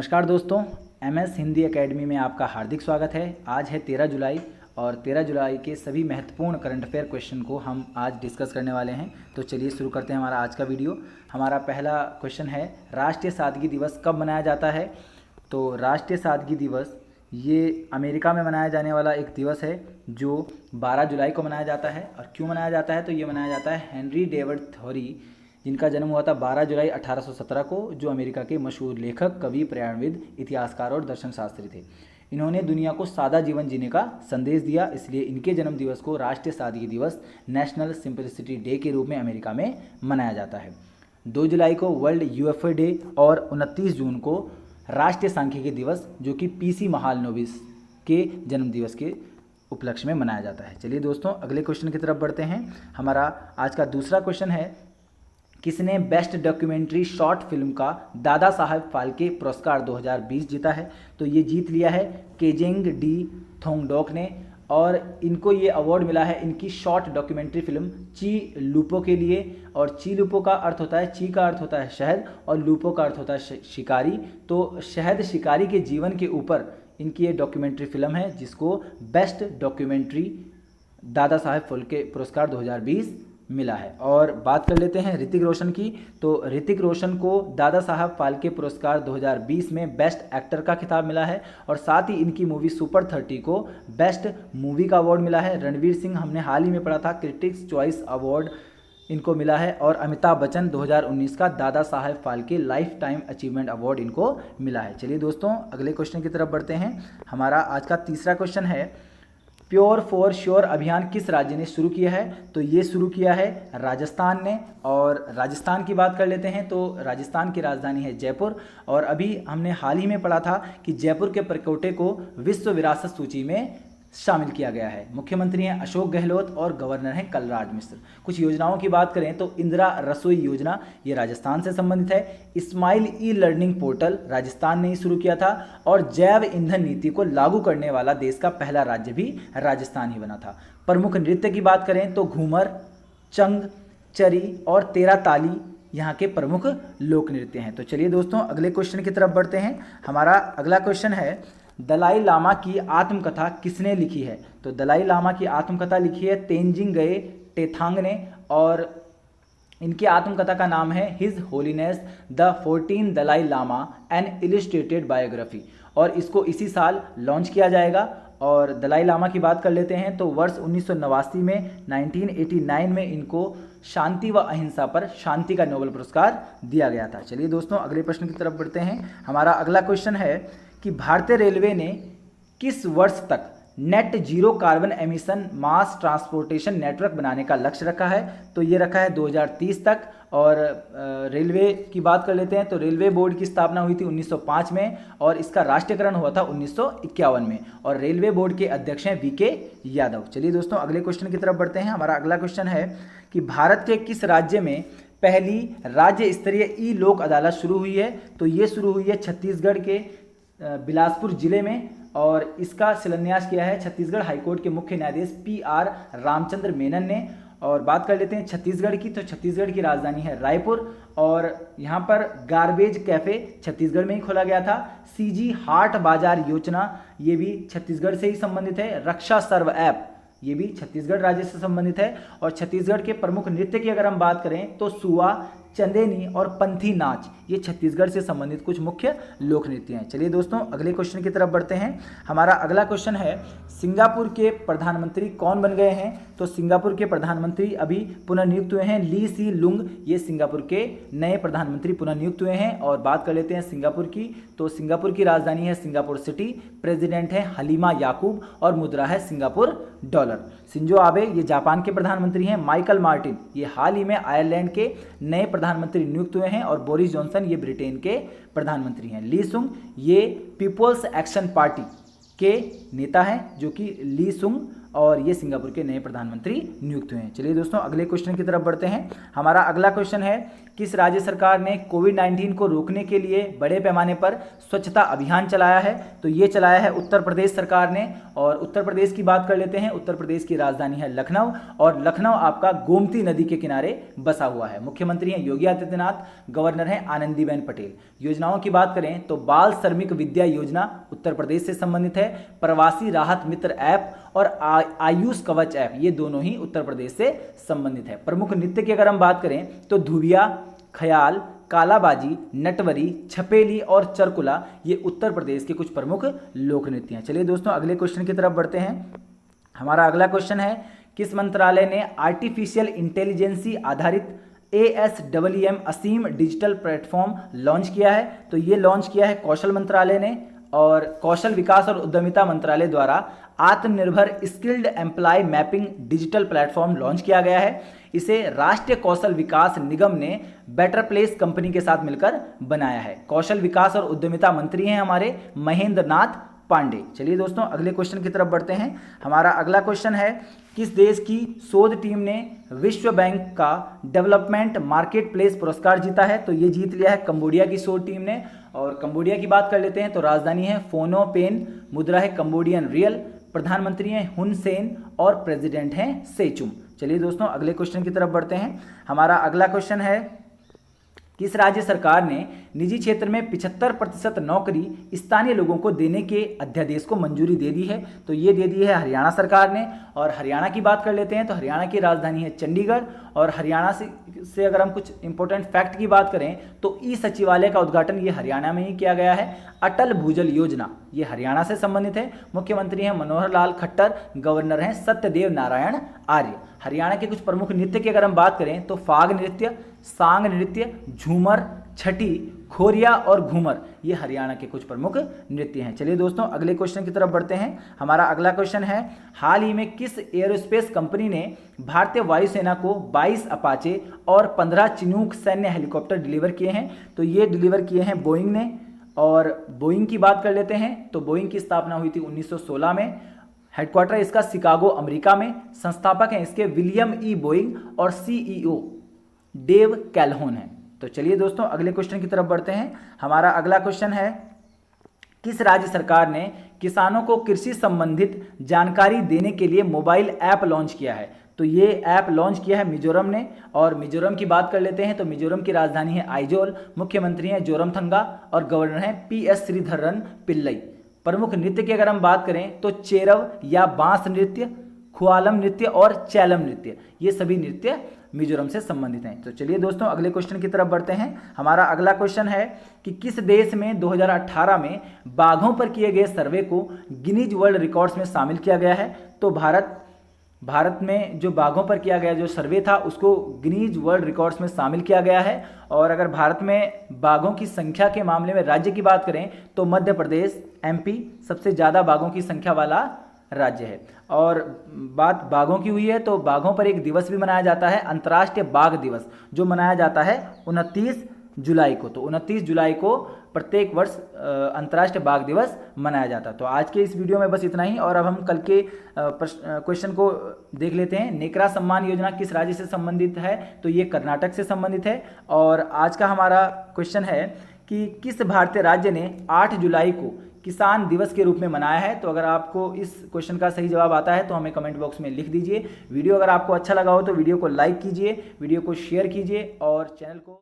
नमस्कार दोस्तों, MS Hindi academy में आपका हार्दिक स्वागत है। आज है 13 जुलाई और 13 जुलाई के सभी महत्वपूर्ण करंट अफेयर क्वेश्चन को हम आज डिस्कस करने वाले हैं। तो चलिए शुरू करते हैं हमारा आज का वीडियो। हमारा पहला क्वेश्चन है, राष्ट्रीय सादगी दिवस कब मनाया जाता है? तो राष्ट्रीय सादगी दिवस ये अमेरिका में मनाया जाने वाला एक दिवस है जो 12 जुलाई को मनाया जाता है। और क्यों मनाया जाता है? तो ये मनाया जाता है हेनरी डेविड थॉरी, जिनका जन्म हुआ था 12 जुलाई 1817 को, जो अमेरिका के मशहूर लेखक, कवि, पर्यावरणविद, इतिहासकार और दर्शन शास्त्री थे। इन्होंने दुनिया को सादा जीवन जीने का संदेश दिया, इसलिए इनके जन्म दिवस को राष्ट्रीय सादगी दिवस, नेशनल सिंपलिसिटी डे के रूप में अमेरिका में मनाया जाता है। 2 जुलाई को वर्ल्ड यूएफए डे और 29 जून को राष्ट्रीय सांख्यिकी दिवस, जो कि PC महालनोबिस के जन्म दिवस के उपलक्ष्य में मनाया जाता है। चलिए दोस्तों, अगले क्वेश्चन की तरफ बढ़ते हैं। हमारा आज का दूसरा क्वेश्चन है, किसने बेस्ट डॉक्यूमेंट्री शॉर्ट फिल्म का दादा साहब फाल्के पुरस्कार 2020 जीता है? तो ये जीत लिया है केजेंग डी थोंगडोक ने, और इनको ये अवार्ड मिला है इनकी शॉर्ट डॉक्यूमेंट्री फिल्म ची लूपो के लिए। और ची लूपो का अर्थ होता है, ची का अर्थ होता है शहद और लूपो का अर्थ होता है शिकारी। तो शहद शिकारी के जीवन के ऊपर इनकी ये डॉक्यूमेंट्री फिल्म है, जिसको बेस्ट डॉक्यूमेंट्री दादा साहब फाल्के पुरस्कार 2020 मिला है। और बात कर लेते हैं ऋतिक रोशन की। तो ऋतिक रोशन को दादा साहब फाल्के पुरस्कार 2020 में बेस्ट एक्टर का खिताब मिला है, और साथ ही इनकी मूवी सुपर 30 को बेस्ट मूवी का अवार्ड मिला है। रणवीर सिंह, हमने हाल ही में पढ़ा था, क्रिटिक्स चॉइस अवार्ड इनको मिला है। और अमिताभ बच्चन 2019 का Dada Saheb Phalke life time achievement award इनको मिला है। चलिए दोस्तों, अगले क्वेश्चन की तरफ बढ़ते हैं। हमारा आज का तीसरा क्वेश्चन है, प्योर फॉर श्योर अभियान किस राज्य ने शुरू किया है? तो ये शुरू किया है राजस्थान ने। और राजस्थान की बात कर लेते हैं तो राजस्थान की राजधानी है जयपुर। और अभी हमने हाल ही में पढ़ा था कि जयपुर के परकोटे को विश्व विरासत सूची में शामिल किया गया है। मुख्यमंत्री हैं अशोक गहलोत और गवर्नर हैं कलराज मिश्र। कुछ योजनाओं की बात करें तो इंदिरा रसोई योजना, ये राजस्थान से संबंधित है। स्माइल ई-लर्निंग पोर्टल राजस्थान ने ही शुरू किया था। और जैव ईंधन नीति को लागू करने वाला देश का पहला राज्य भी राजस्थान ही बना था। प्रमुख नृत्य की बात करें तो घूमर, चंग, चरी और तेरा ताली यहाँ के प्रमुख लोक नृत्य हैं। तो चलिए दोस्तों, अगले क्वेश्चन की तरफ बढ़ते हैं। हमारा अगला क्वेश्चन है, दलाई लामा की आत्मकथा किसने लिखी है? तो दलाई लामा की आत्मकथा लिखी है तेंजिंग गए टेथांग ने, और इनकी आत्मकथा का नाम है his holiness the 14 Dalai Lama an illustrated biography, और इसको इसी साल लॉन्च किया जाएगा। और दलाई लामा की बात कर लेते हैं तो वर्ष 1989 में 1989 में इनको शांति व अहिंसा पर शांति का नोबेल पुरस्कार दिया गया था। चलिए दोस्तों, अगले प्रश्न की तरफ बढ़ते हैं। हमारा अगला क्वेश्चन है कि भारतीय रेलवे ने किस वर्ष तक नेट जीरो कार्बन एमिशन मास ट्रांसपोर्टेशन नेटवर्क बनाने का लक्ष्य रखा है? तो ये रखा है 2030 तक। और रेलवे की बात कर लेते हैं तो रेलवे बोर्ड की स्थापना हुई थी 1905 में, और इसका राष्ट्रीयकरण हुआ था 1951 में। और रेलवे बोर्ड के अध्यक्ष हैं VK यादव। चलिए दोस्तों, अगले क्वेश्चन की तरफ बढ़ते हैं। हमारा अगला क्वेश्चन है कि भारत के किस राज्य में पहली राज्य स्तरीय ई लोक अदालत शुरू हुई है? तो ये शुरू हुई है छत्तीसगढ़ के बिलासपुर जिले में, और इसका शिलान्यास किया है छत्तीसगढ़ हाईकोर्ट के मुख्य न्यायाधीश PR रामचंद्र मेनन ने। और बात कर लेते हैं छत्तीसगढ़ की, तो छत्तीसगढ़ की राजधानी है रायपुर, और यहाँ पर गार्बेज कैफे छत्तीसगढ़ में ही खोला गया था। CG हाट बाजार योजना, ये भी छत्तीसगढ़ से ही संबंधित है। रक्षा सर्व ऐप, ये भी छत्तीसगढ़ राज्य से संबंधित है। और छत्तीसगढ़ के प्रमुख नृत्य की अगर हम बात करें तो सुआ, चंदेनी और पंथी नाच, ये छत्तीसगढ़ से संबंधित कुछ मुख्य लोक नृत्य हैं। चलिए दोस्तों, अगले क्वेश्चन की तरफ बढ़ते हैं। हमारा अगला क्वेश्चन है, सिंगापुर के प्रधानमंत्री कौन बन गए हैं? तो सिंगापुर के प्रधानमंत्री अभी पुनः नियुक्त हुए हैं, ली सी लुंग, ये सिंगापुर के नए प्रधानमंत्री पुनः नियुक्त हुए हैं। और बात कर लेते हैं सिंगापुर की, तो सिंगापुर की राजधानी है सिंगापुर सिटी, प्रेसिडेंट है हलीमा याकूब, और मुद्रा है सिंगापुर डॉलर। शिंजो आबे, ये जापान के प्रधानमंत्री हैं। माइकल मार्टिन, ये हाल ही में आयरलैंड के नए प्रधानमंत्री नियुक्त हुए हैं। और बोरिस जॉनसन, ये ब्रिटेन के प्रधानमंत्री हैं। ली सुंग, ये पीपल्स एक्शन पार्टी के नेता हैं, जो कि ली सुंग और ये सिंगापुर के नए प्रधानमंत्री नियुक्त हुए हैं। चलिए दोस्तों अगले क्वेश्चन की तरफ बढ़ते हैं। हमारा अगला क्वेश्चन है, किस राज्य सरकार ने कोविड-19 को रोकने के लिए बड़े पैमाने पर स्वच्छता अभियान चलाया है? तो ये चलाया है उत्तर प्रदेश सरकार ने। और उत्तर प्रदेश की बात कर लेते हैं। उत्तर प्रदेश की राजधानी है लखनऊ और लखनऊ आपका गोमती नदी के किनारे बसा हुआ है। मुख्यमंत्री हैं योगी आदित्यनाथ, गवर्नर हैं आनंदीबेन पटेल। योजनाओं की बात करें तो बाल श्रमिक विद्या योजना उत्तर प्रदेश से संबंधित है। प्रवासी राहत मित्र ऐप और आयुष कवच ऐप, ये दोनों ही उत्तर प्रदेश से संबंधित है। प्रमुख नृत्य की अगर हम बात करें तो धुबिया, ख्याल, कालाबाजी, नटवरी, छपेली और चरकुला, ये उत्तर प्रदेश के कुछ प्रमुख लोक नृत्य हैं। चलिए दोस्तों अगले क्वेश्चन की तरफ बढ़ते हैं। हमारा अगला क्वेश्चन है, किस मंत्रालय ने आर्टिफिशियल इंटेलिजेंसी आधारित ASWM असीम डिजिटल प्लेटफॉर्म लॉन्च किया है? तो ये लॉन्च किया है कौशल मंत्रालय ने। और कौशल विकास और उद्यमिता मंत्रालय द्वारा Aatmanirbhar skilled employ mapping digital platform launch किया गया है। इसे राष्ट्रीय कौशल विकास निगम ने बेटर प्लेस कंपनी के साथ मिलकर बनाया है। कौशल विकास और उद्यमिता मंत्री हैं हमारे महेंद्र नाथ पांडे। चलिए दोस्तों अगले क्वेश्चन की तरफ बढ़ते हैं। हमारा अगला क्वेश्चन है, किस देश की शोध टीम ने विश्व बैंक का डेवलपमेंट मार्केट प्लेस पुरस्कार जीता है? तो ये जीत लिया है कंबोडिया की शोध टीम ने। और कंबोडिया की बात कर लेते हैं तो राजधानी है फोनो पेन, मुद्रा है कंबोडियन रियल, प्रधानमंत्री हैं हुन सेन और प्रेसिडेंट हैं सेचुम। चलिए दोस्तों अगले क्वेश्चन की तरफ बढ़ते हैं। हमारा अगला क्वेश्चन है, किस राज्य सरकार ने निजी क्षेत्र में 75% नौकरी स्थानीय लोगों को देने के अध्यादेश को मंजूरी दे दी है? तो ये दे दी है हरियाणा सरकार ने। और हरियाणा की बात कर लेते हैं तो हरियाणा की राजधानी है चंडीगढ़। और हरियाणा से अगर हम कुछ इंपॉर्टेंट फैक्ट की बात करें तो ई सचिवालय का उद्घाटन ये हरियाणा में ही किया गया है। अटल भूजल योजना ये हरियाणा से संबंधित है। मुख्यमंत्री हैं मनोहर लाल खट्टर, गवर्नर हैं सत्यदेव नारायण आर्य। हरियाणा के कुछ प्रमुख नृत्य की अगर हम बात करें तो फाग नृत्य, सांग नृत्य, झूमर, छठी, खोरिया और घूमर, ये हरियाणा के कुछ प्रमुख नृत्य हैं। चलिए दोस्तों अगले क्वेश्चन की तरफ बढ़ते हैं। हमारा अगला क्वेश्चन है, हाल ही में किस एयरोस्पेस कंपनी ने भारतीय वायुसेना को 22 अपाचे और 15 चिनूक सैन्य हेलीकॉप्टर डिलीवर किए हैं? तो ये डिलीवर किए हैं बोइंग ने। और बोइंग की बात कर लेते हैं तो बोइंग की स्थापना हुई थी 1916 में। हेडक्वार्टर इसका शिकागो अमेरिका में। संस्थापक हैं इसके विलियम ई बोइंग और CEO डेव कैल्होन है। तो चलिए दोस्तों अगले क्वेश्चन की तरफ बढ़ते हैं। हमारा अगला क्वेश्चन है, किस राज्य सरकार ने किसानों को कृषि संबंधित जानकारी देने के लिए मोबाइल ऐप लॉन्च किया है? तो ये ऐप लॉन्च किया है मिजोरम ने। और मिजोरम की बात कर लेते हैं तो मिजोरम की राजधानी है आइजोल, मुख्यमंत्री हैं जोरमथंगा और गवर्नर हैं PS श्रीधरन पिल्लई। प्रमुख नृत्य की अगर हम बात करें तो चेरव या बांस नृत्य, खुआलम नृत्य और चैलम नृत्य, ये सभी नृत्य मिजोरम से संबंधित हैं। तो चलिए दोस्तों अगले क्वेश्चन की तरफ बढ़ते हैं। हमारा अगला क्वेश्चन है कि किस देश में 2018 में बाघों पर किए गए सर्वे को गिनीज वर्ल्ड रिकॉर्ड्स में शामिल किया गया है? तो भारत में जो बाघों पर किया गया जो सर्वे था उसको गिनीज वर्ल्ड रिकॉर्ड्स में शामिल किया गया है। और अगर भारत में बाघों की संख्या के मामले में राज्य की बात करें तो मध्य प्रदेश MP सबसे ज़्यादा बाघों की संख्या वाला राज्य है। और बात बाघों की हुई है तो बाघों पर एक दिवस भी मनाया जाता है, अंतर्राष्ट्रीय बाघ दिवस, जो मनाया जाता है 29 जुलाई को। तो 29 जुलाई को प्रत्येक वर्ष अंतर्राष्ट्रीय बाघ दिवस मनाया जाता है। तो आज के इस वीडियो में बस इतना ही। और अब हम कल के क्वेश्चन को देख लेते हैं। नेकरा सम्मान योजना किस राज्य से संबंधित है? तो ये कर्नाटक से संबंधित है। और आज का हमारा क्वेश्चन है कि किस भारतीय राज्य ने 8 जुलाई को किसान दिवस के रूप में मनाया है? तो अगर आपको इस क्वेश्चन का सही जवाब आता है तो हमें कमेंट बॉक्स में लिख दीजिए। वीडियो अगर आपको अच्छा लगा हो तो वीडियो को लाइक कीजिए, वीडियो को शेयर कीजिए और चैनल को